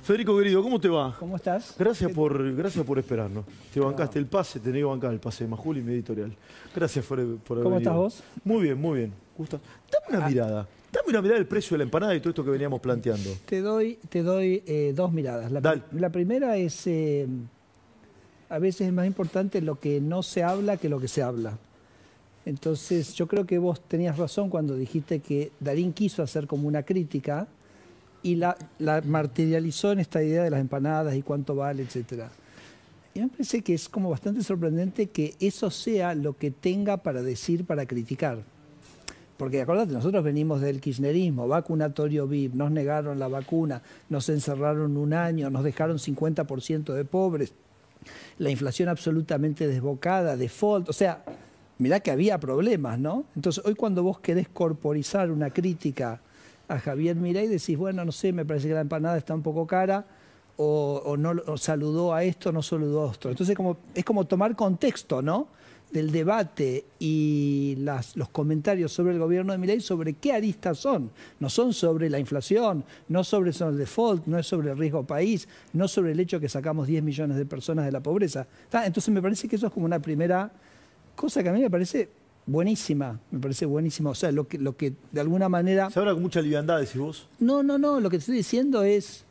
Federico, querido, ¿cómo te va? ¿Cómo estás? Gracias por esperarnos. Te bancaste el pase, tenés que bancar el pase de Majul y mi editorial. Gracias por haber venido. ¿Cómo estás vos? Muy bien, muy bien. Gusta. Dame una mirada. Dame una mirada del precio de la empanada y todo esto que veníamos planteando. Te doy dos miradas. La primera es, a veces es más importante lo que no se habla que lo que se habla. Entonces, yo creo que vos tenías razón cuando dijiste que Darín quiso hacer como una crítica y la materializó en esta idea de las empanadas y cuánto vale, etcétera. Y me parece que es como bastante sorprendente que eso sea lo que tenga para decir, para criticar. Porque acordate, nosotros venimos del kirchnerismo, vacunatorio VIP, nos negaron la vacuna, nos encerraron un año, nos dejaron 50% de pobres, la inflación absolutamente desbocada, default, o sea, mirá que había problemas, ¿no? Entonces hoy cuando vos querés corporizar una crítica a Javier Milei decís, bueno, no sé, me parece que la empanada está un poco cara, o no o saludó a esto, no saludó a esto. Entonces es como tomar contexto, ¿no?, del debate y los comentarios sobre el gobierno de Milei, sobre qué aristas son. No son sobre la inflación, no sobre el default, no es sobre el riesgo país, no sobre el hecho que sacamos 10 millones de personas de la pobreza. Entonces me parece que eso es como una primera cosa que a mí me parece buenísima, O sea, lo que de alguna manera... ¿Se habla con mucha liviandad, decís vos? No, lo que te estoy diciendo es,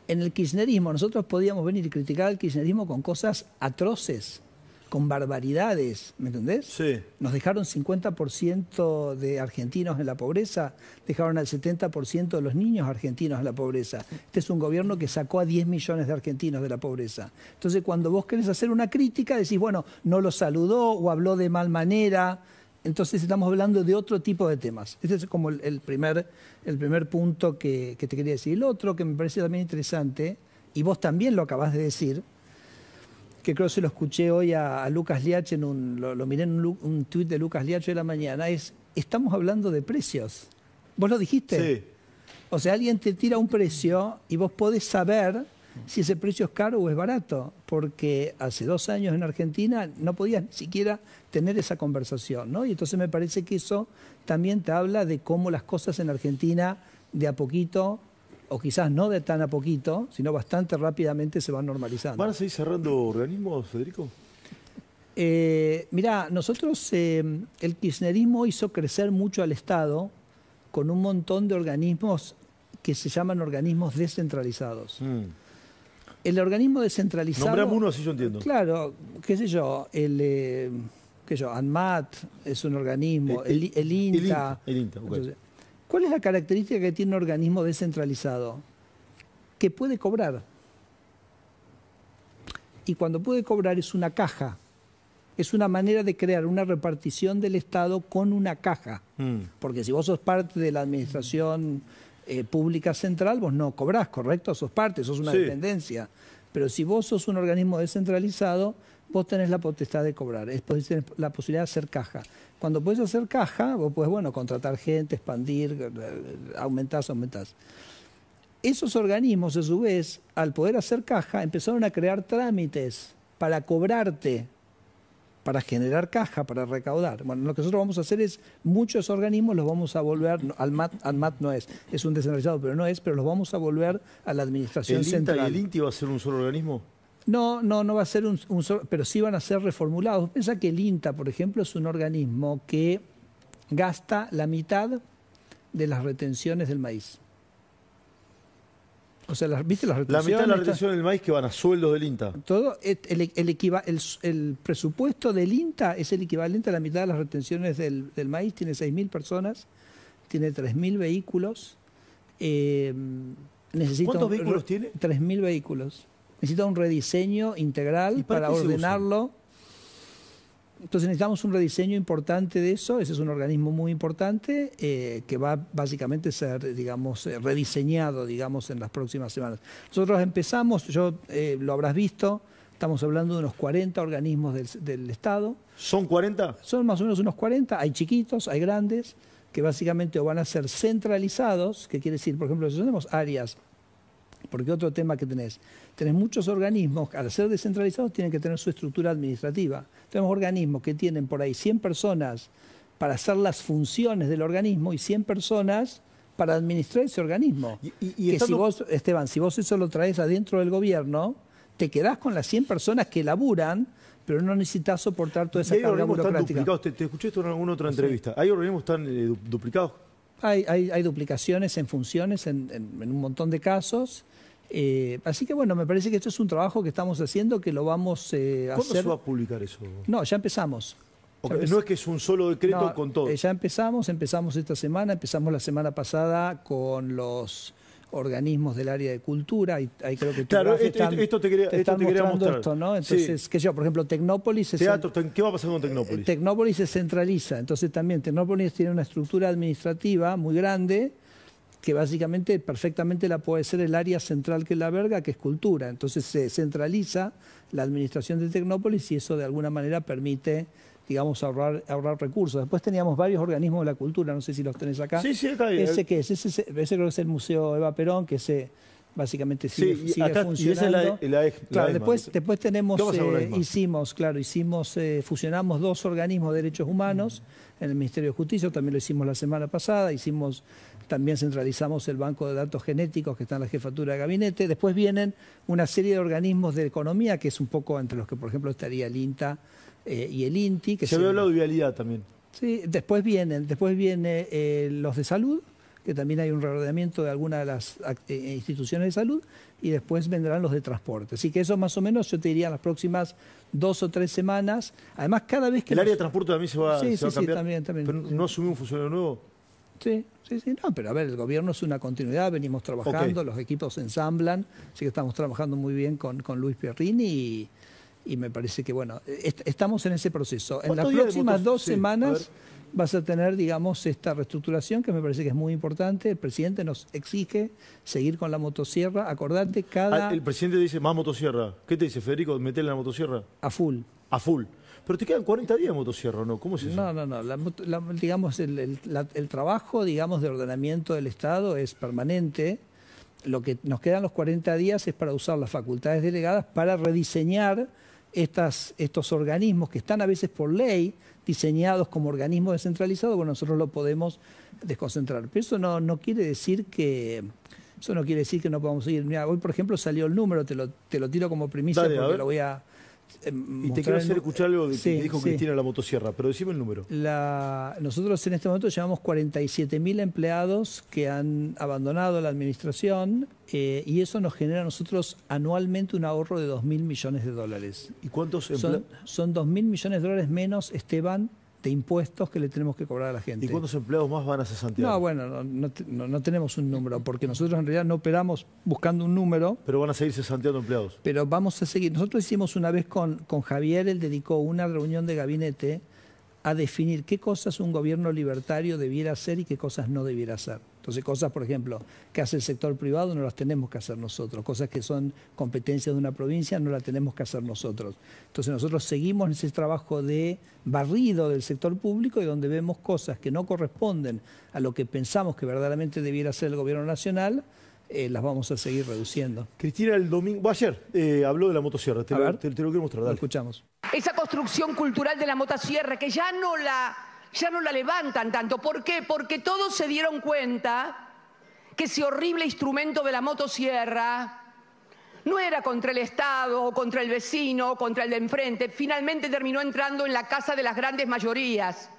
en el kirchnerismo nosotros podíamos venir y criticar al kirchnerismo con cosas atroces, con barbaridades, ¿me entendés? Sí. Nos dejaron 50% de argentinos en la pobreza, dejaron al 70% de los niños argentinos en la pobreza. Este es un gobierno que sacó a 10 millones de argentinos de la pobreza. Entonces, cuando vos querés hacer una crítica, decís, bueno, no lo saludó o habló de mal manera. Entonces estamos hablando de otro tipo de temas. Este es como el primer punto que te quería decir. El otro que me parece también interesante, y vos también lo acabás de decir, que creo que se lo escuché hoy a Lucas Liach, lo miré en un tuit de Lucas Liach de la mañana, estamos hablando de precios. ¿Vos lo dijiste? Sí. O sea, alguien te tira un precio y vos podés saber si ese precio es caro o es barato, porque hace 2 años en Argentina no podías ni siquiera tener esa conversación, ¿no? Y entonces me parece que eso también te habla de cómo las cosas en Argentina de a poquito, o quizás no de tan a poquito, sino bastante rápidamente se van normalizando. ¿Van a seguir cerrando organismos, Federico? Mirá, nosotros, el kirchnerismo hizo crecer mucho al Estado con un montón de organismos que se llaman organismos descentralizados. El organismo descentralizado... Nombrame uno, así yo entiendo. Claro, qué sé yo, ANMAT es un organismo, el INTA. El INTA, ok. Entonces, ¿cuál es la característica que tiene un organismo descentralizado? Que puede cobrar. Y cuando puede cobrar es una caja. Es una manera de crear una repartición del Estado con una caja. Porque si vos sos parte de la administración pública central, vos no cobrás, ¿correcto? Sos parte, sos una dependencia. Pero si vos sos un organismo descentralizado, vos tenés la potestad de cobrar, tenés la posibilidad de hacer caja. Cuando podés hacer caja, vos podés, bueno, contratar gente, expandir, aumentás. Esos organismos, a su vez, al poder hacer caja, empezaron a crear trámites para cobrarte, para generar caja, para recaudar. Bueno, lo que nosotros vamos a hacer es, muchos organismos los vamos a volver, ANMAT no es un descentralizado, pero los vamos a volver a la administración central. ¿El INTA y el INTI va a ser un solo organismo? No va a ser un solo, pero sí van a ser reformulados. Piensa que el INTA, por ejemplo, es un organismo que gasta la mitad de las retenciones del maíz. O sea, ¿viste las retenciones? La mitad de la retención del maíz que van a sueldos del INTA. Todo el presupuesto del INTA es el equivalente a la mitad de las retenciones del maíz. Tiene 6.000 personas, tiene 3.000 vehículos. ¿Cuántos vehículos tiene? 3.000 vehículos. Necesita un rediseño integral para ordenarlo. Entonces necesitamos un rediseño importante de eso. Ese es un organismo muy importante que va básicamente a ser, digamos, rediseñado, digamos, en las próximas semanas. Nosotros empezamos, lo habrás visto, estamos hablando de unos 40 organismos del Estado. ¿Son 40? Son más o menos unos 40. Hay chiquitos, hay grandes, que básicamente van a ser centralizados, que quiere decir, por ejemplo, si tenemos áreas. Porque otro tema que tenés muchos organismos, al ser descentralizados, tienen que tener su estructura administrativa. Tenemos organismos que tienen por ahí 100 personas para hacer las funciones del organismo y 100 personas para administrar ese organismo. Que si vos, Esteban, si vos eso lo traes adentro del gobierno, te quedás con las 100 personas que laburan, pero no necesitas soportar toda esa carga burocrática. Te escuché esto en alguna otra entrevista. ¿Hay organismos tan duplicados? Hay duplicaciones en funciones en un montón de casos. Así que bueno, me parece que esto es un trabajo que estamos haciendo, que lo vamos a hacer. ¿Cuándo se va a publicar eso? No, ya empezamos. No es que es un solo decreto con todo. Ya empezamos esta semana, empezamos la semana pasada con los organismos del área de cultura, ahí creo que esto te quería mostrar. Esto, ¿no? Entonces, sí. Por ejemplo, Tecnópolis... Teatro, ¿qué va a pasar con Tecnópolis? Tecnópolis se centraliza, entonces también Tecnópolis tiene una estructura administrativa muy grande, que básicamente perfectamente la puede ser el área central que la alberga, que es cultura. Entonces se centraliza la administración de Tecnópolis y eso de alguna manera permite, digamos, ahorrar recursos. Después teníamos varios organismos de la cultura, no sé si los tenés acá. Sí, acá hay. ¿Ese qué es? Ese creo que es el Museo Eva Perón, que básicamente sigue funcionando. Y esa es la claro, después tenemos, fusionamos 2 organismos de derechos humanos en el Ministerio de Justicia, también lo hicimos la semana pasada, también centralizamos el banco de datos genéticos que está en la jefatura de gabinete. Después vienen una serie de organismos de economía, que es un poco entre los que, por ejemplo, estaría el INTA y el INTI. Se había hablado de vialidad también. Sí, después viene los de salud, que también hay un reordenamiento de algunas de las instituciones de salud, y después vendrán los de transporte. Así que eso más o menos, yo te diría, en las próximas 2 o 3 semanas. Además, cada vez que... ¿El área de transporte también se va a cambiar? Sí, también. ¿Pero no asumió un funcionario nuevo? Sí, no, pero a ver, el gobierno es una continuidad, venimos trabajando, los equipos se ensamblan, así que estamos trabajando muy bien con Luis Pierrini y me parece que, bueno, estamos en ese proceso. En las próximas 2 semanas vas a tener, digamos, esta reestructuración que me parece que es muy importante. El presidente nos exige seguir con la motosierra. Acordate, el presidente dice más motosierra. ¿Qué te dice, Federico? ¿Meterle la motosierra? A full. A full. Pero te quedan 40 días de motosierra, ¿no? ¿Cómo es eso? No. Digamos, el trabajo, digamos, de ordenamiento del Estado es permanente. Lo que nos quedan los 40 días es para usar las facultades delegadas para rediseñar estos organismos que están a veces por ley diseñados como organismos descentralizados. Bueno, nosotros lo podemos desconcentrar. Pero eso no quiere decir que... Eso no quiere decir que no podamos seguir. Mira, hoy, por ejemplo, salió el número, te lo tiro como primicia. Dale, porque lo voy a... Y te quiero hacer escuchar algo que dijo Cristina la motosierra, pero decime el número. Nosotros en este momento llevamos 47.000 empleados que han abandonado la administración y eso nos genera a nosotros anualmente un ahorro de $2.000 millones. ¿Y cuántos empleados? Son $2.000 millones menos, Esteban, de impuestos que le tenemos que cobrar a la gente. ¿Y cuántos empleados más van a cesantear? No, bueno, no tenemos un número, porque nosotros en realidad no operamos buscando un número. Pero van a seguir cesanteando empleados. Pero vamos a seguir. Nosotros hicimos una vez con Javier, él dedicó una reunión de gabinete a definir qué cosas un gobierno libertario debiera hacer y qué cosas no debiera hacer. Entonces, cosas, por ejemplo, que hace el sector privado no las tenemos que hacer nosotros. Cosas que son competencias de una provincia no las tenemos que hacer nosotros. Entonces, nosotros seguimos en ese trabajo de barrido del sector público y donde vemos cosas que no corresponden a lo que pensamos que verdaderamente debiera hacer el gobierno nacional, las vamos a seguir reduciendo. Cristina, ayer habló de la motosierra. Te lo quiero mostrar. Dale. Lo escuchamos. Esa construcción cultural de la motosierra que ya no la levantan tanto. ¿Por qué? Porque todos se dieron cuenta que ese horrible instrumento de la motosierra no era contra el Estado, o contra el vecino, o contra el de enfrente. Finalmente terminó entrando en la casa de las grandes mayorías.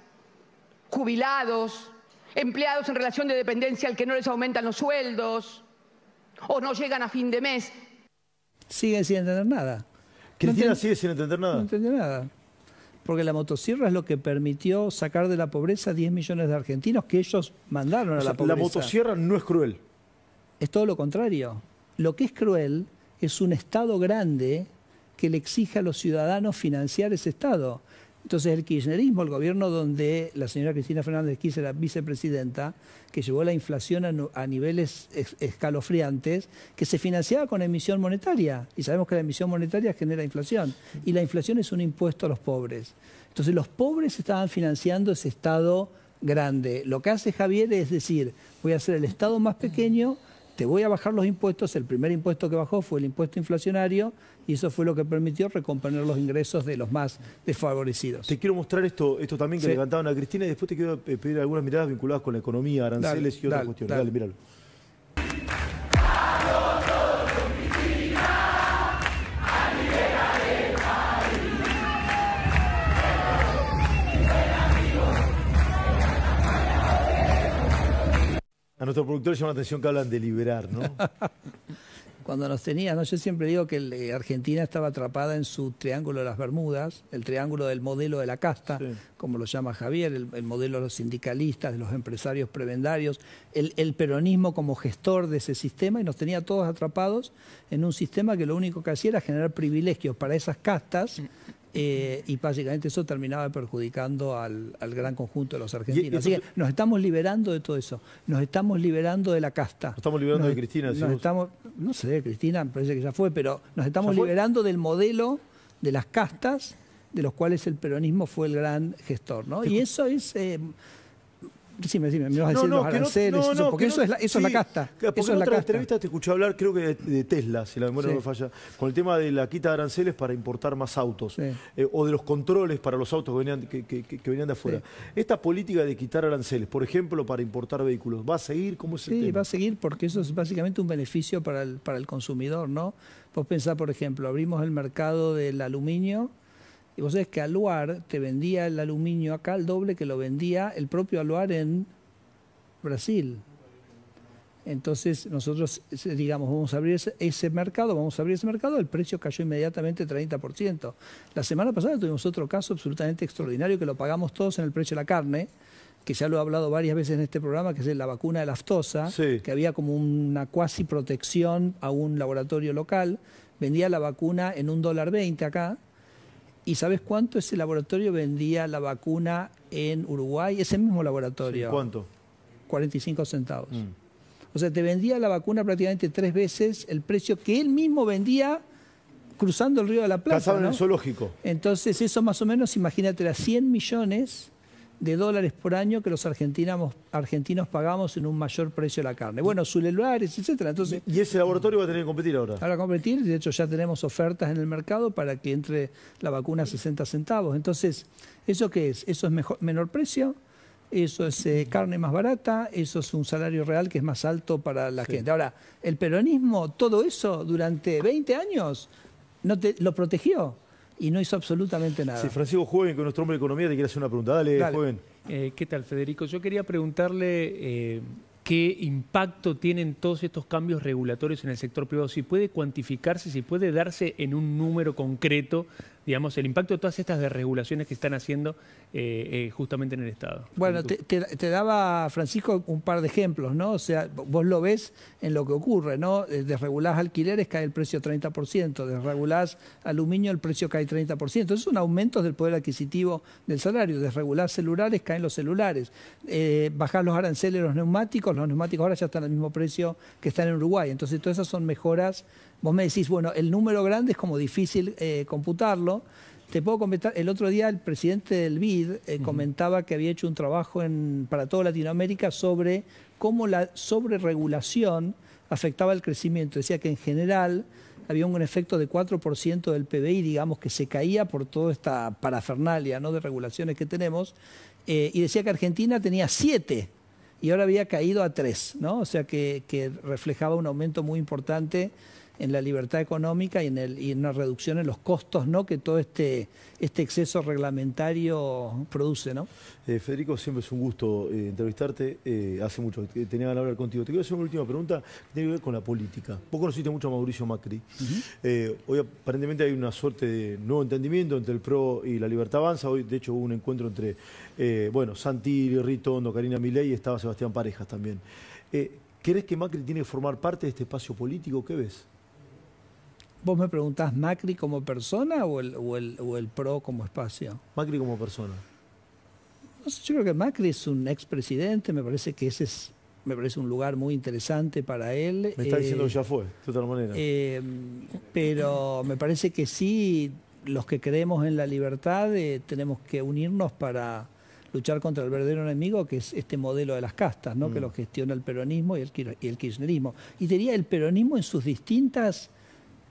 Jubilados, empleados en relación de dependencia al que no les aumentan los sueldos, o no llegan a fin de mes. Siguen sin entender nada. Cristina sigue sin entender nada. No entiende nada. Porque la motosierra es lo que permitió sacar de la pobreza a 10 millones de argentinos que ellos mandaron a la pobreza. La motosierra no es cruel. Es todo lo contrario. Lo que es cruel es un Estado grande que le exige a los ciudadanos financiar ese Estado. Entonces el kirchnerismo, el gobierno donde la señora Cristina Fernández de Kirchner era vicepresidenta, que llevó la inflación a niveles escalofriantes, que se financiaba con emisión monetaria. Y sabemos que la emisión monetaria genera inflación. Y la inflación es un impuesto a los pobres. Entonces los pobres estaban financiando ese Estado grande. Lo que hace Javier es decir, voy a hacer el Estado más pequeño, te voy a bajar los impuestos. El primer impuesto que bajó fue el impuesto inflacionario y eso fue lo que permitió recomponer los ingresos de los más desfavorecidos. Te quiero mostrar esto también que Sí. le cantaban a Cristina y después te quiero pedir algunas miradas vinculadas con la economía, aranceles y otras cuestiones. Dale, míralo. A nuestro productor le llama la atención que hablan de liberar, ¿no? Cuando nos tenían, ¿no? Yo siempre digo que Argentina estaba atrapada en su triángulo de las Bermudas, el triángulo del modelo de la casta, Sí. como lo llama Javier, el modelo de los sindicalistas, de los empresarios prebendarios, el peronismo como gestor de ese sistema, y nos tenía todos atrapados en un sistema que lo único que hacía era generar privilegios para esas castas, y básicamente eso terminaba perjudicando al gran conjunto de los argentinos. Así que nos estamos liberando de todo eso, nos estamos liberando de la casta. Nos estamos liberando de Cristina. No sé, Cristina me parece que ya fue, pero nos estamos liberando del modelo de las castas de los cuales el peronismo fue el gran gestor, ¿no? Y eso es... Decime, me vas a decir los aranceles, porque eso es la casta. Porque eso en es la otra casta. entrevista te escuché hablar, creo que de Tesla, si la memoria Sí. no me falla, con el tema de la quita de aranceles para importar más autos, Sí. O de los controles para los autos que venían de afuera. Sí. Esta política de quitar aranceles, por ejemplo, para importar vehículos, ¿va a seguir? ¿Cómo es el Sí, tema? va a seguir porque eso es básicamente un beneficio para el consumidor, ¿no? Vos pensás, por ejemplo, abrimos el mercado del aluminio y vos sabés que Aluar te vendía el aluminio acá al doble que lo vendía el propio Aluar en Brasil. Entonces nosotros, digamos, vamos a abrir ese mercado, el precio cayó inmediatamente 30%. La semana pasada tuvimos otro caso absolutamente extraordinario que lo pagamos todos en el precio de la carne, que ya lo he hablado varias veces en este programa, que es la vacuna de la aftosa, Sí. que había como una cuasi protección a un laboratorio local, vendía la vacuna en $1.20 acá, y ¿sabes cuánto ese laboratorio vendía la vacuna en Uruguay? Ese mismo laboratorio. Sí, ¿cuánto? 45 centavos. O sea, te vendía la vacuna prácticamente 3 veces el precio que él mismo vendía cruzando el Río de la Plata, Casaban en ¿no? el zoológico. Entonces eso más o menos, imagínate, era $100 millones por año que los argentinos pagamos en un mayor precio de la carne. Bueno, celulares, etcétera. Entonces, Y ese laboratorio va a tener que competir ahora. ahora competir, de hecho ya tenemos ofertas en el mercado para que entre la vacuna a 60 centavos. Entonces, ¿eso qué es? Eso es menor precio, eso es carne más barata, eso es un salario real que es más alto para la gente. Ahora, el peronismo, todo eso durante 20 años lo protegió y no hizo absolutamente nada. Sí, Francisco Joven, que nuestro hombre de economía, te quiere hacer una pregunta. Dale. Joven. ¿Qué tal, Federico? Yo quería preguntarle qué impacto tienen todos estos cambios regulatorios en el sector privado, si puede cuantificarse, si puede darse en un número concreto, digamos, el impacto de todas estas desregulaciones que están haciendo justamente en el Estado. Bueno, te daba, Francisco, un par de ejemplos, ¿no? O sea, vos lo ves en lo que ocurre, ¿no? Desregulás alquileres, cae el precio 30%, desregulás aluminio, el precio cae 30%. Esos son aumentos del poder adquisitivo del salario. Desregulás celulares, caen los celulares. Bajás los aranceles, los neumáticos ahora ya están al mismo precio que están en Uruguay. Entonces, todas esas son mejoras. Vos me decís, bueno, el número grande es como difícil computarlo. Te puedo comentar, el otro día el presidente del BID comentaba que había hecho un trabajo para toda Latinoamérica sobre cómo la sobreregulación afectaba el crecimiento. Decía que en general había un efecto de 4% del PBI, digamos, que se caía por toda esta parafernalia, ¿no?, de regulaciones que tenemos, y decía que Argentina tenía 7 y ahora había caído a 3, ¿no? O sea que reflejaba un aumento muy importante en la libertad económica y en una reducción en los costos, ¿no?, que todo este exceso reglamentario produce, ¿no? Federico, siempre es un gusto entrevistarte. Hace mucho que tenía ganas de hablar contigo. Te quiero hacer una última pregunta que tiene que ver con la política. Vos conociste mucho a Mauricio Macri. Hoy aparentemente hay una suerte de nuevo entendimiento entre el PRO y la Libertad Avanza. Hoy, de hecho, hubo un encuentro entre Santilli, Ritondo, Karina Milei y estaba Sebastián Parejas también. ¿Crees que Macri tiene que formar parte de este espacio político? ¿Qué ves? ¿Vos me preguntás Macri como persona o el PRO como espacio? Macri como persona. No sé, yo creo que Macri es un expresidente, me parece que me parece un lugar muy interesante para él. Me está diciendo que ya fue, de otra manera. Pero me parece que sí, los que creemos en la libertad tenemos que unirnos para luchar contra el verdadero enemigo, que es este modelo de las castas, ¿no? Que lo gestiona el peronismo y el kirchnerismo. Y diría el peronismo en sus distintas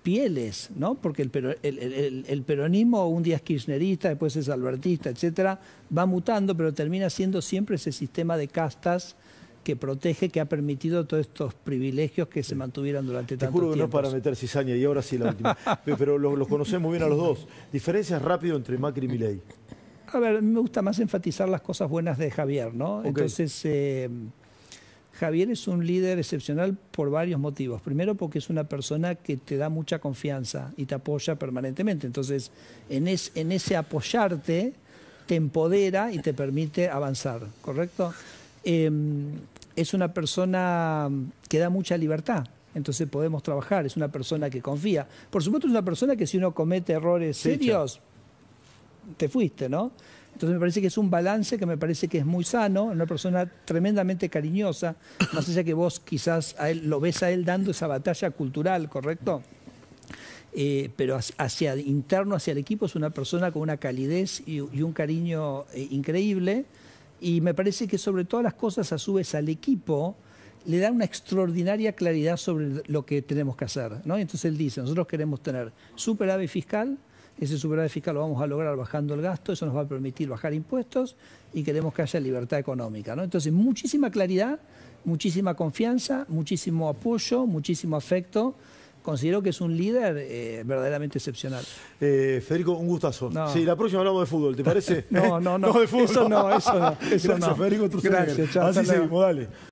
pieles, ¿no? Porque el peronismo un día es kirchnerista, después es albertista, etcétera, va mutando, pero termina siendo siempre ese sistema de castas que protege, que ha permitido todos estos privilegios que se mantuvieron durante tanto tiempo. Te juro que no para meter cizaña, y ahora sí la última. Pero los conocemos bien a los dos. Diferencias rápido entre Macri y Milei. A ver, me gusta más enfatizar las cosas buenas de Javier, ¿no? Okay. Entonces, Javier es un líder excepcional por varios motivos. Primero, porque es una persona que te da mucha confianza y te apoya permanentemente. Entonces, en ese apoyarte, te empodera y te permite avanzar, ¿correcto? Es una persona que da mucha libertad. Entonces podemos trabajar, es una persona que confía. Por supuesto, es una persona que si uno comete errores serios, te fuiste, ¿no? Entonces me parece que es un balance que me parece que es muy sano, una persona tremendamente cariñosa, más allá que vos quizás lo ves a él dando esa batalla cultural, ¿correcto? Pero interno hacia el equipo es una persona con una calidez y un cariño increíble, y me parece que sobre todas las cosas, a su vez, al equipo le da una extraordinaria claridad sobre lo que tenemos que hacer, ¿no? Y entonces él dice, nosotros queremos tener superávit fiscal, ese superávit fiscal lo vamos a lograr bajando el gasto, eso nos va a permitir bajar impuestos, y queremos que haya libertad económica, ¿no? Entonces, muchísima claridad, muchísima confianza, muchísimo apoyo, muchísimo afecto. Considero que es un líder verdaderamente excepcional. Federico, un gustazo. No. Sí, la próxima hablamos de fútbol, ¿te parece? No, No, de fútbol. Eso no. Gracias, Federico. Gracias, chao. Así seguimos, dale.